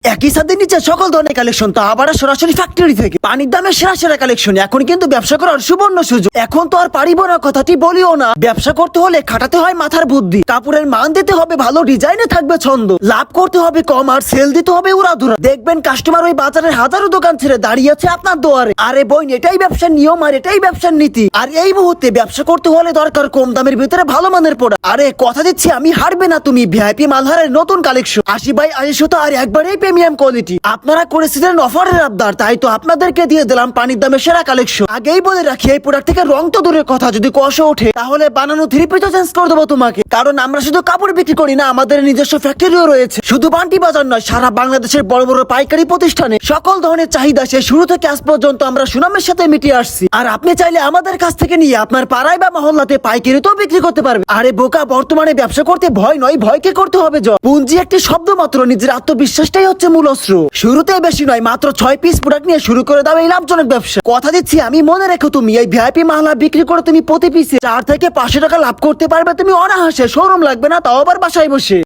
একই সাথে নিচে সকল ধরনের কালেকশন, তো আবার সরাসরি ফ্যাক্টরি থেকে পানির দামে সেরা সেরা কালেকশন। এখন কিন্তু ব্যবসা করার সুবর্ণ সুযোগ। এখন তো আর পারিব না কথাটি বলিও না। ব্যবসা করতে হলে খাটাতে হয় মাথার বুদ্ধি, কাপড়ের মান দিতে হবে ভালো, ডিজাইনে থাকবে ছন্দ, লাভ করতে হবে কম আর সেল দিতে হবে উড়াধুরা। দেখবেন কাস্টমার ওই বাজারের হাজারো দোকান ছেড়ে দাঁড়িয়ে আছে আপনার দুয়ারে। আরে বোন, এটাই ব্যবসার নিয়ম আর এটাই ব্যবসার নীতি। আর এই মুহূর্তে ব্যবসা করতে হলে দরকার কম দামের ভিতরে ভালো মানের প্রোডাক্ট। আরে কথা দিচ্ছি আমি, হারবে না তুমি। ভিআইপি মালহারের নতুন কালেকশন 80x80 সুতা আর একবারেই প্রিমিয়াম কোয়ালিটি। আপনারা করেছিলেন অফারের আবদার, তাই তো আপনাদেরকে দিয়ে দিলাম পানির দামে সেরা কালেকশন। আগেই বলে রাখি, এই প্রোডাক্ট থেকে রং তো দূরের কথা, যদি কষে ওঠে তাহলে বানানো 3 পিসও চেঞ্জ করে দেবো তোমাকে। কারণ আমরা শুধু কাপড় বিক্রি করি না, আমাদের নিজস্ব ফ্যাক্টরিও রয়েছে। শুধু বান্টি বাজার নয়, সারা বাংলাদেশের বড় বড় পাইকারি প্রতিষ্ঠানে সকল ধরনের চাহিদা সে শুরু থেকে আজ পর্যন্ত আমরা সুনামের সাথে মিটিয়ে আসছি। আর আপনি চাইলে আমাদের কাছ থেকে নিয়ে আপনার পাড়ায় বা মহল্লাতে পাইকারিতেও বিক্রি করতে পারবেন। আরে বোকা, বর্তমানে ব্যবসা করতে ভয় নয়, ভয়কে করতে হবে জয়। পুঁজি একটি শব্দ মাত্র, নিজের আত্মবিশ্বাসটাই হচ্ছে মূল অস্ত্র। শুরুতে বেশি নয়, মাত্র 6 পিস প্রোডাক্ট নিয়ে শুরু করে দাও এই লাভজনক ব্যবসা। কথা দিচ্ছি আমি, মনে রেখো তুমি এই ভিআইপি মালা বিক্রি করে তুমি প্রতি পিসে 4 থেকে 500 টাকা লাভ করতে পারবে তুমি অনায়াসে। শোরুম লাগবে না, তাও আবার বাসায় বসে।